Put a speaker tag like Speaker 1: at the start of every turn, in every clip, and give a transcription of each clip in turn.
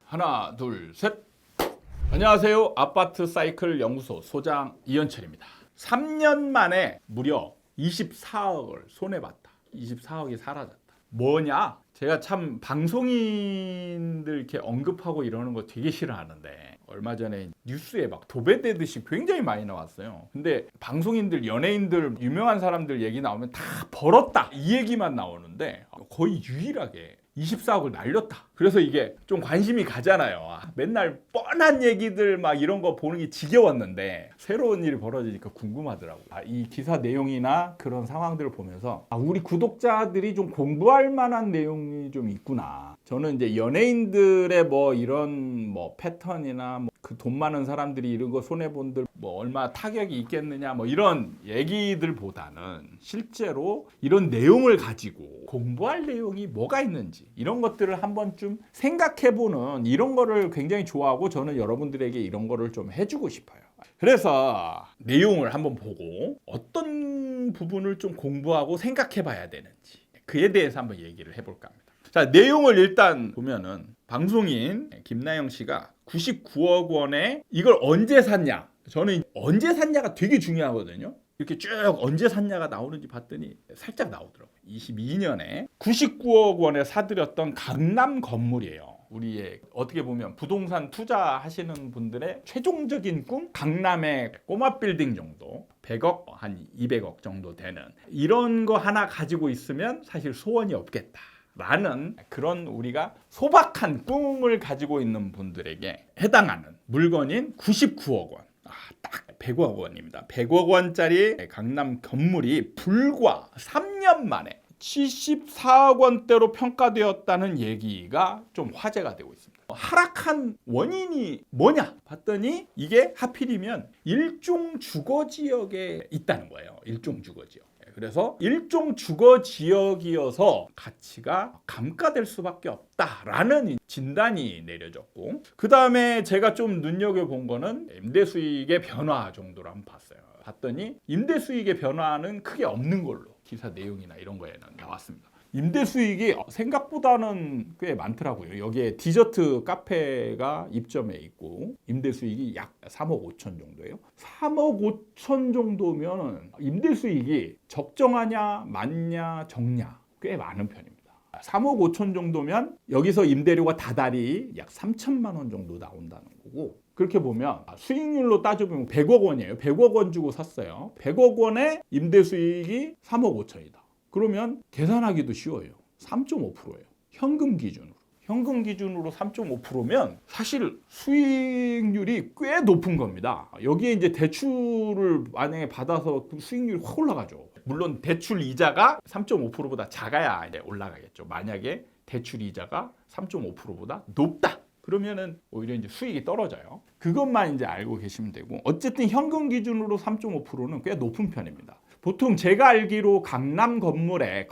Speaker 1: 하나, 둘, 셋. 안녕하세요. 아파트 사이클 연구소 소장 이현철입니다. 3년 만에 무려 24억을 손해봤다. 24억이 사라졌다. 뭐냐? 제가 참 방송인들 이렇게 언급하고 이러는 거 되게 싫어하는데 얼마 전에 뉴스에 막 도배되듯이 굉장히 많이 나왔어요. 근데 방송인들, 연예인들, 유명한 사람들 얘기 나오면 다 벌었다 이 얘기만 나오는데 거의 유일하게 24억을 날렸다. 그래서 이게 좀 관심이 가잖아요. 맨날 뻔한 얘기들 막 이런 거 보는 게 지겨웠는데 새로운 일이 벌어지니까 궁금하더라고요. 이 기사 내용이나 그런 상황들을 보면서 우리 구독자들이 좀 공부할 만한 내용이 좀 있구나. 저는 이제 연예인들의 뭐 이런 뭐 패턴이나 뭐 그 돈 많은 사람들이 이런 거 손해본들 뭐 얼마 타격이 있겠느냐 뭐 이런 얘기들보다는 실제로 이런 내용을 가지고 공부할 내용이 뭐가 있는지 이런 것들을 한 번쯤 생각해보는 이런 거를 굉장히 좋아하고 저는 여러분들에게 이런 거를 좀 해주고 싶어요. 그래서 내용을 한번 보고 어떤 부분을 좀 공부하고 생각해봐야 되는지 그에 대해서 한번 얘기를 해볼까 합니다. 자, 내용을 일단 보면은 방송인 김나영 씨가 99억 원에 이걸 언제 샀냐? 저는 언제 샀냐가 되게 중요하거든요. 이렇게 쭉 언제 샀냐가 나오는지 봤더니 살짝 나오더라고요. 22년에 99억 원에 사들였던 강남 건물이에요. 우리의 어떻게 보면 부동산 투자하시는 분들의 최종적인 꿈? 강남의 꼬마 빌딩 정도 100억, 한 200억 정도 되는 이런 거 하나 가지고 있으면 사실 소원이 없겠다 라는 그런 우리가 소박한 꿈을 가지고 있는 분들에게 해당하는 물건인 99억 원. 딱 100억 원입니다. 100억 원짜리 강남 건물이 불과 3년 만에 74억 원대로 평가되었다는 얘기가 좀 화제가 되고 있습니다. 하락한 원인이 뭐냐 봤더니 이게 하필이면 일종 주거 지역에 있다는 거예요. 일종 주거 지역. 그래서 일종 주거 지역이어서 가치가 감가될 수밖에 없다라는 진단이 내려졌고 그 다음에 제가 좀 눈여겨본 거는 임대 수익의 변화 정도로 한번 봤어요. 봤더니 임대 수익의 변화는 크게 없는 걸로 기사 내용이나 이런 거에는 나왔습니다. 임대 수익이 생각보다는 꽤 많더라고요. 여기에 디저트 카페가 입점해 있고 임대 수익이 약 3억 5천 정도예요. 3억 5천 정도면 임대 수익이 적정하냐 많냐 적냐 꽤 많은 편입니다. 3억 5천 정도면 여기서 임대료가 다달이 약 3천만 원 정도 나온다는 거고 그렇게 보면 수익률로 따져보면 100억 원이에요. 100억 원 주고 샀어요. 100억 원의 임대 수익이 3억 5천이다. 그러면 계산하기도 쉬워요. 3.5%예요. 현금 기준으로. 현금 기준으로 3.5%면 사실 수익률이 꽤 높은 겁니다. 여기에 이제 대출을 만약에 받아서 수익률이 확 올라가죠. 물론 대출 이자가 3.5%보다 작아야 이제 올라가겠죠. 만약에 대출 이자가 3.5%보다 높다. 그러면은 오히려 이제 수익이 떨어져요. 그것만 이제 알고 계시면 되고 어쨌든 현금 기준으로 3.5%는 꽤 높은 편입니다. 보통 제가 알기로 강남 건물의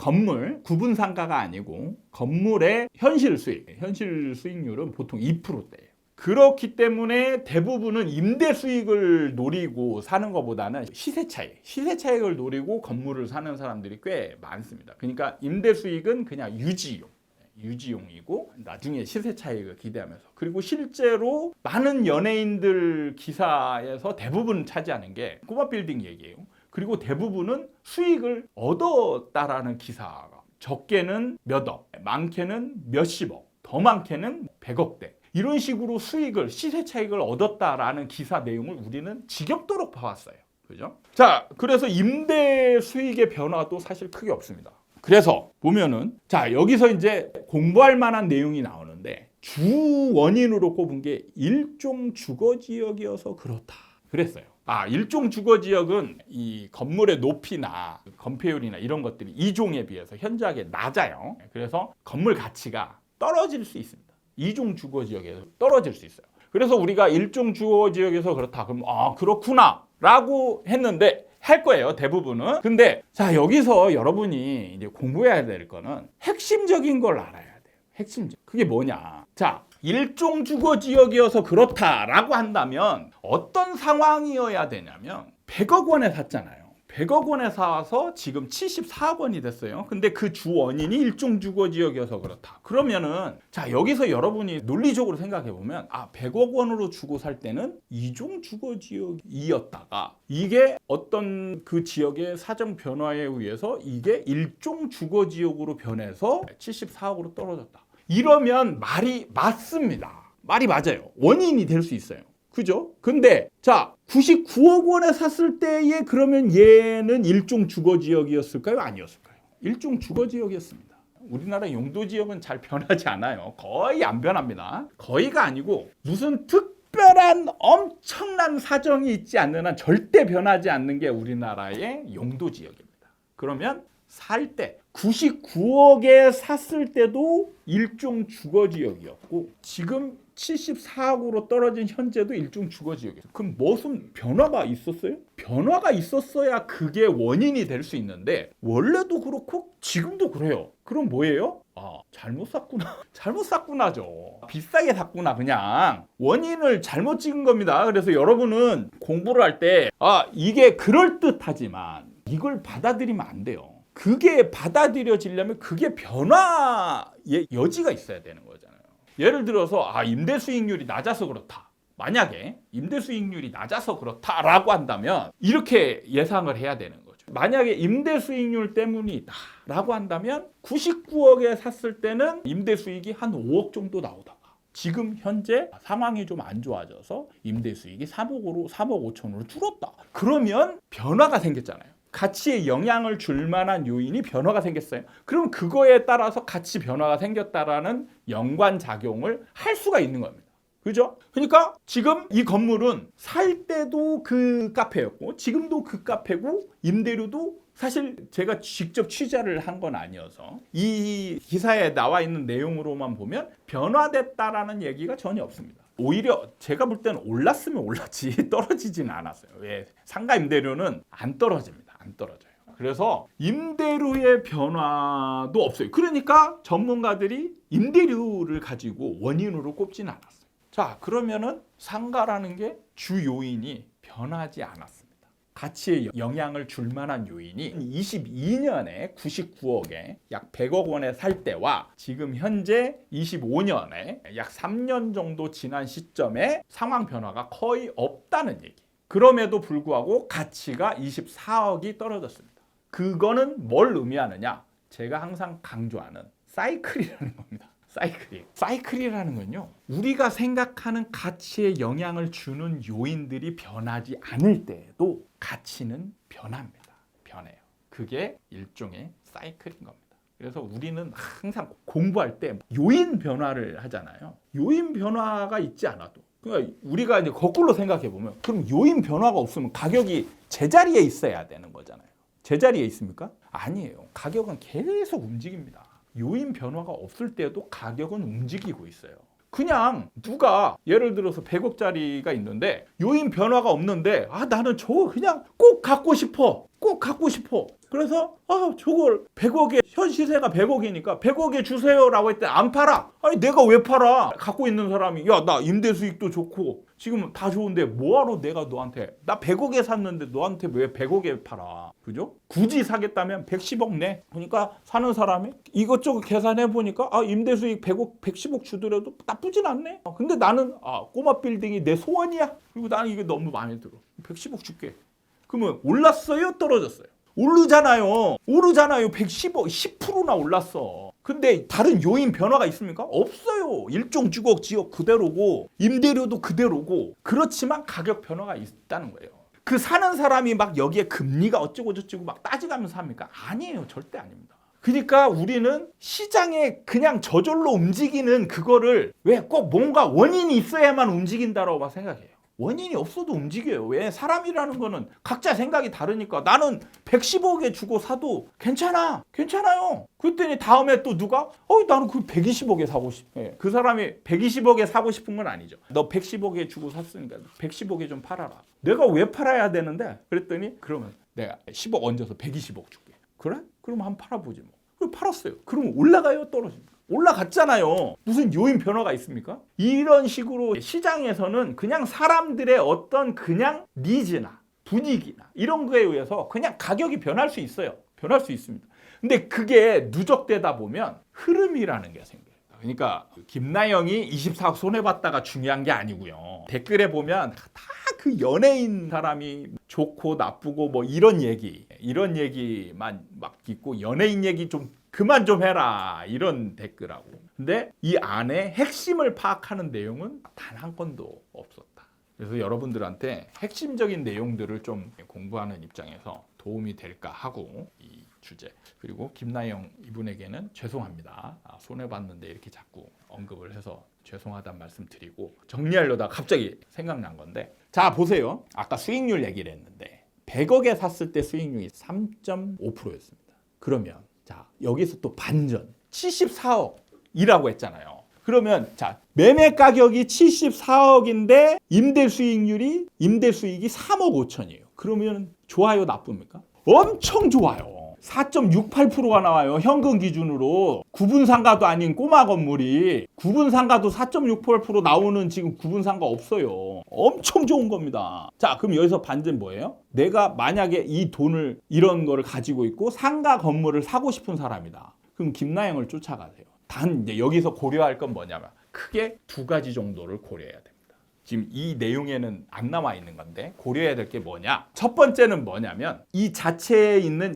Speaker 1: 구분 상가가 아니고 건물의 현실 수익률은 보통 2%대예요. 그렇기 때문에 대부분은 임대 수익을 노리고 사는 것보다는 시세 차익을 노리고 건물을 사는 사람들이 꽤 많습니다. 그러니까 임대 수익은 그냥 유지용이고 나중에 시세 차익을 기대하면서 그리고 실제로 많은 연예인들 기사에서 대부분 차지하는 게 꼬마 빌딩 얘기예요. 그리고 대부분은 수익을 얻었다라는 기사가 적게는 몇억, 많게는 몇십억, 더 많게는 100억대 이런 식으로 시세 차익을 얻었다라는 기사 내용을 우리는 지겹도록 봐왔어요. 그죠? 자, 그래서 임대 수익의 변화도 사실 크게 없습니다. 그래서 보면은 자 여기서 이제 공부할 만한 내용이 나오는데 주 원인으로 꼽은 게 일종 주거 지역이어서 그렇다 그랬어요. 일종 주거 지역은 이 건물의 높이나 건폐율이나 이런 것들이 이종에 비해서 현저하게 낮아요. 그래서 건물 가치가 떨어질 수 있습니다. 이종 주거 지역에서 떨어질 수 있어요. 그래서 우리가 일종 주거 지역에서 그렇다 그럼 그렇구나 라고 했는데 할 거예요, 대부분은. 근데 자 여기서 여러분이 이제 공부해야 될 거는 핵심적인 걸 알아야 돼요. 핵심적. 그게 뭐냐? 자, 일종 주거 지역이어서 그렇다라고 한다면 어떤 상황이어야 되냐면 100억 원에 샀잖아요. 100억 원에 사서 지금 74억 원이 됐어요. 근데 그 주 원인이 일종 주거 지역이어서 그렇다. 그러면은 자, 여기서 여러분이 논리적으로 생각해 보면 100억 원으로 주고 살 때는 이종 주거 지역이었다가 이게 어떤 그 지역의 사정 변화에 의해서 이게 일종 주거 지역으로 변해서 74억으로 떨어졌다. 이러면 말이 맞습니다. 말이 맞아요. 원인이 될 수 있어요. 그죠? 근데 자, 99억 원에 샀을 때에 그러면 얘는 일종 주거 지역이었을까요? 아니었을까요? 일종 주거 지역이었습니다. 우리나라 용도 지역은 잘 변하지 않아요. 거의 안 변합니다. 거의가 아니고 무슨 특별한 엄청난 사정이 있지 않는 한 절대 변하지 않는 게 우리나라의 용도 지역입니다. 그러면 살 때 99억에 샀을 때도 일종 주거 지역이었고 지금 74억으로 떨어진 현재도 일종 주거 지역이에요. 그럼 무슨 변화가 있었어요? 변화가 있었어야 그게 원인이 될 수 있는데 원래도 그렇고 지금도 그래요. 그럼 뭐예요? 잘못 샀구나. 잘못 샀구나죠. 비싸게 샀구나. 그냥 원인을 잘못 찍은 겁니다. 그래서 여러분은 공부를 할 때 이게 그럴듯하지만 이걸 받아들이면 안 돼요. 그게 받아들여지려면 그게 변화의 여지가 있어야 되는 거잖아요. 예를 들어서 임대 수익률이 낮아서 그렇다. 만약에 임대 수익률이 낮아서 그렇다라고 한다면 이렇게 예상을 해야 되는 거죠. 만약에 임대 수익률 때문이다라고 한다면 99억에 샀을 때는 임대 수익이 한 5억 정도 나오다가 지금 현재 상황이 좀 안 좋아져서 임대 수익이 3억 5천으로 줄었다. 그러면 변화가 생겼잖아요. 가치에 영향을 줄 만한 요인이 변화가 생겼어요. 그럼 그거에 따라서 가치 변화가 생겼다라는 연관작용을 할 수가 있는 겁니다. 그죠? 그러니까 지금 이 건물은 살 때도 그 카페였고 지금도 그 카페고 임대료도 사실 제가 직접 취재를 한 건 아니어서 이 기사에 나와 있는 내용으로만 보면 변화됐다라는 얘기가 전혀 없습니다. 오히려 제가 볼 때는 올랐으면 올랐지 떨어지지는 않았어요. 왜? 상가 임대료는 안 떨어집니다. 안 떨어져요. 그래서 임대료의 변화도 없어요. 그러니까 전문가들이 임대료를 가지고 원인으로 꼽지는 않았어요. 자, 그러면은 상가라는 게 주 요인이 변하지 않았습니다. 가치에 영향을 줄 만한 요인이 22년에 99억에 약 100억 원에 살 때와 지금 현재 25년에 약 3년 정도 지난 시점에 상황 변화가 거의 없다는 얘기. 그럼에도 불구하고 가치가 24억이 떨어졌습니다. 그거는 뭘 의미하느냐? 제가 항상 강조하는 사이클이라는 겁니다. 사이클이라는 건요. 우리가 생각하는 가치에 영향을 주는 요인들이 변하지 않을 때에도 가치는 변합니다. 변해요. 그게 일종의 사이클인 겁니다. 그래서 우리는 항상 공부할 때 요인 변화를 하잖아요. 요인 변화가 있지 않아도 그러니까 우리가 이제 거꾸로 생각해 보면 그럼 요인 변화가 없으면 가격이 제자리에 있어야 되는 거잖아요. 제자리에 있습니까? 아니에요. 가격은 계속 움직입니다. 요인 변화가 없을 때도 가격은 움직이고 있어요. 그냥 누가 예를 들어서 100억짜리가 있는데 요인 변화가 없는데 나는 저거 그냥 꼭 갖고 싶어. 꼭 갖고 싶어. 그래서 저걸 100억에 현 시세가 100억이니까 100억에 주세요라고 했더니 안 팔아. 아니 내가 왜 팔아? 갖고 있는 사람이 나 임대 수익도 좋고 지금 다 좋은데 뭐하러 내가 너한테 나 100억에 샀는데 너한테 왜 100억에 팔아? 그죠? 굳이 사겠다면 110억 내. 그러니까 사는 사람이 이것저것 계산해 보니까 임대 수익 100억 110억 주더라도 나쁘진 않네. 근데 나는 꼬마 빌딩이 내 소원이야. 그리고 나는 이게 너무 마음에 들어. 110억 줄게. 그러면 올랐어요? 떨어졌어요? 오르잖아요. 110억, 10%나 올랐어. 근데 다른 요인 변화가 있습니까? 없어요. 일종 주거 지역 그대로고 임대료도 그대로고 그렇지만 가격 변화가 있다는 거예요. 그 사는 사람이 막 여기에 금리가 어쩌고 저쩌고 막 따지가면서 합니까? 아니에요. 절대 아닙니다. 그러니까 우리는 시장에 그냥 저절로 움직이는 그거를 왜 꼭 뭔가 원인이 있어야만 움직인다라고 막 생각해요. 원인이 없어도 움직여요. 왜? 사람이라는 거는 각자 생각이 다르니까 나는 110억에 주고 사도 괜찮아요. 그랬더니 다음에 또 누가 나는 그 120억에 사고 싶어. 그 사람이 120억에 사고 싶은 건 아니죠. 너 110억에 주고 샀으니까 110억에 좀 팔아라. 내가 왜 팔아야 되는데? 그랬더니 그러면 내가 10억 얹어서 120억 줄게. 그래? 그럼 한번 팔아보지 뭐. 그럼 팔았어요. 그러면 올라가요? 떨어집니까? 올라갔잖아요. 무슨 요인 변화가 있습니까? 이런 식으로 시장에서는 그냥 사람들의 어떤 그냥 니즈나 분위기나 이런 거에 의해서 그냥 가격이 변할 수 있어요. 변할 수 있습니다. 근데 그게 누적되다 보면 흐름이라는 게 생겨요. 그러니까 김나영이 24억 손해봤다가 중요한 게 아니고요. 댓글에 보면 다 그 연예인 사람이 좋고 나쁘고 뭐 이런 얘기만 막 있고 연예인 얘기 좀 그만 좀 해라 이런 댓글하고. 근데 이 안에 핵심을 파악하는 내용은 단 한 건도 없었다. 그래서 여러분들한테 핵심적인 내용들을 좀 공부하는 입장에서 도움이 될까 하고 이 주제. 그리고 김나영 이분에게는 죄송합니다. 손해봤는데 이렇게 자꾸 언급을 해서 죄송하다는 말씀 드리고 정리하려다가 갑자기 생각난 건데, 자 보세요. 아까 수익률 얘기를 했는데 100억에 샀을 때 수익률이 3.5%였습니다. 그러면 자 여기서 또 반전 74억이라고 했잖아요. 그러면 자 매매 가격이 74억인데 임대 수익이 3억 5천이에요. 그러면 좋아요 나쁩니까? 엄청 좋아요. 4.68%가 나와요. 현금 기준으로. 구분상가도 아닌 꼬마 건물이 구분상가도 4.68% 나오는 지금 구분상가 없어요. 엄청 좋은 겁니다. 자, 그럼 여기서 반전 뭐예요? 내가 만약에 이 돈을 이런 거를 가지고 있고 상가 건물을 사고 싶은 사람이다. 그럼 김나영을 쫓아가세요. 단 이제 여기서 고려할 건 뭐냐면 크게 두 가지 정도를 고려해야 됩니다. 지금 이 내용에는 안 나와 있는 건데 고려해야 될 게 뭐냐? 첫 번째는 뭐냐면 이 자체에 있는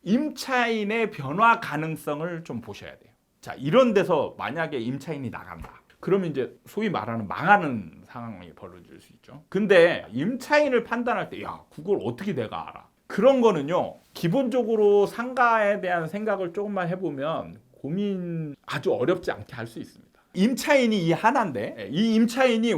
Speaker 1: 임차인의 변화 가능성을 좀 보셔야 돼요. 자, 이런 데서 만약에 임차인이 나간다. 그러면 이제 소위 말하는 망하는 상황이 벌어질 수 있죠. 근데 임차인을 판단할 때 야, 그걸 어떻게 내가 알아? 그런 거는요. 기본적으로 상가에 대한 생각을 조금만 해보면 고민 아주 어렵지 않게 할 수 있습니다. 임차인이 이 하나인데 이 임차인이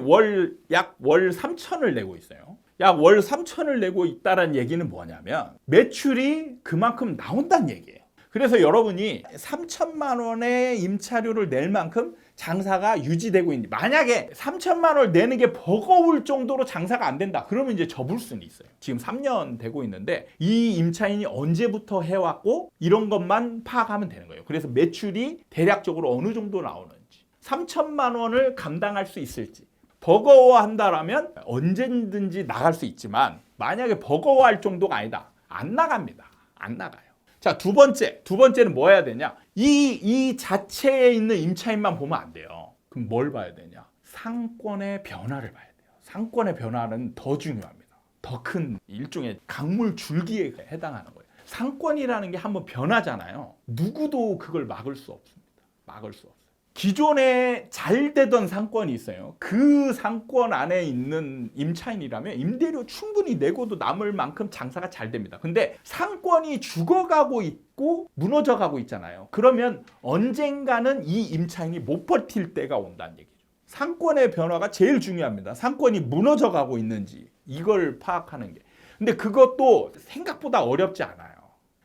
Speaker 1: 약 월 3천을 내고 있어요. 약 월 3천을 내고 있다는 얘기는 뭐냐면 매출이 그만큼 나온다는 얘기예요. 그래서 여러분이 3천만 원의 임차료를 낼 만큼 장사가 유지되고 있는지, 만약에 3천만 원을 내는 게 버거울 정도로 장사가 안 된다. 그러면 이제 접을 수는 있어요. 지금 3년 되고 있는데 이 임차인이 언제부터 해왔고 이런 것만 파악하면 되는 거예요. 그래서 매출이 대략적으로 어느 정도 나오는지, 3천만 원을 감당할 수 있을지. 버거워한다라면 언제든지 나갈 수 있지만 만약에 버거워할 정도가 아니다. 안 나갑니다. 안 나가요. 자, 두 번째는 뭐 해야 되냐? 이 자체에 있는 임차인만 보면 안 돼요. 그럼 뭘 봐야 되냐? 상권의 변화를 봐야 돼요. 상권의 변화는 더 중요합니다. 더 큰 일종의 강물 줄기에 해당하는 거예요. 상권이라는 게 한번 변하잖아요. 누구도 그걸 막을 수 없습니다. 막을 수 없어요. 기존에 잘 되던 상권이 있어요. 그 상권 안에 있는 임차인이라면 임대료 충분히 내고도 남을 만큼 장사가 잘 됩니다. 근데 상권이 죽어가고 있고 무너져가고 있잖아요. 그러면 언젠가는 이 임차인이 못 버틸 때가 온다는 얘기죠. 상권의 변화가 제일 중요합니다. 상권이 무너져가고 있는지 이걸 파악하는 게. 근데 그것도 생각보다 어렵지 않아요.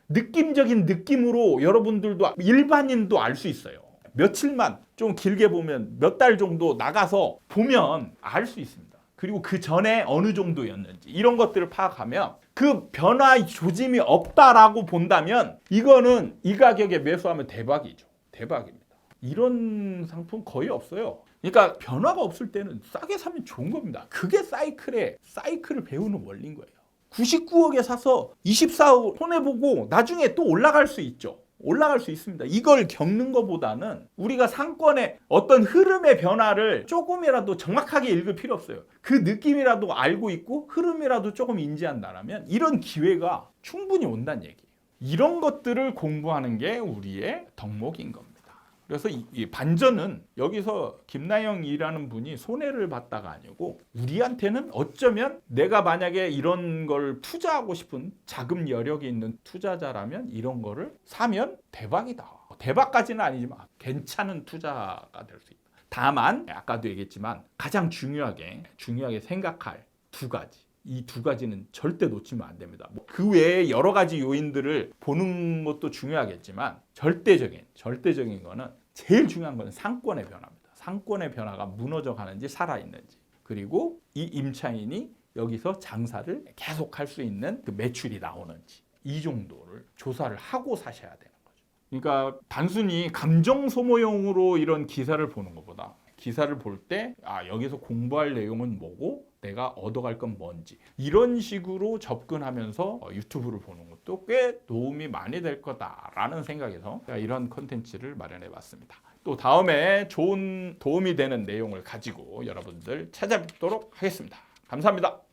Speaker 1: 느낌적인 느낌으로 여러분들도 일반인도 알 수 있어요. 며칠만 좀 길게 보면 몇 달 정도 나가서 보면 알 수 있습니다. 그리고 그 전에 어느 정도였는지 이런 것들을 파악하면 그 변화 조짐이 없다라고 본다면 이거는 이 가격에 매수하면 대박이죠. 대박입니다. 이런 상품 거의 없어요. 그러니까 변화가 없을 때는 싸게 사면 좋은 겁니다. 그게 사이클을 배우는 원리인 거예요. 99억에 사서 24억 손해보고 나중에 또 올라갈 수 있죠. 올라갈 수 있습니다. 이걸 겪는 것보다는 우리가 상권의 어떤 흐름의 변화를 조금이라도 정확하게 읽을 필요 없어요. 그 느낌이라도 알고 있고 흐름이라도 조금 인지한다면 이런 기회가 충분히 온다는 얘기예요. 이런 것들을 공부하는 게 우리의 덕목인 겁니다. 그래서 이 반전은 여기서 김나영이라는 분이 손해를 봤다가 아니고 우리한테는 어쩌면 내가 만약에 이런 걸 투자하고 싶은 자금 여력이 있는 투자자라면 이런 거를 사면 대박이다. 대박까지는 아니지만 괜찮은 투자가 될 수 있다. 다만 아까도 얘기했지만 가장 중요하게 생각할 두 가지. 이 두 가지는 절대 놓치면 안 됩니다. 그 외에 여러 가지 요인들을 보는 것도 중요하겠지만 절대적인 거는 제일 중요한 건 상권의 변화입니다. 상권의 변화가 무너져 가는지 살아있는지, 그리고 이 임차인이 여기서 장사를 계속 할 수 있는 그 매출이 나오는지, 이 정도를 조사를 하고 사셔야 되는 거죠. 그러니까 단순히 감정 소모용으로 이런 기사를 보는 것보다 기사를 볼 때 여기서 공부할 내용은 뭐고 내가 얻어갈 건 뭔지 이런 식으로 접근하면서 유튜브를 보는 것도 꽤 도움이 많이 될 거다라는 생각에서 이런 컨텐츠를 마련해 봤습니다. 또 다음에 좋은 도움이 되는 내용을 가지고 여러분들 찾아뵙도록 하겠습니다. 감사합니다.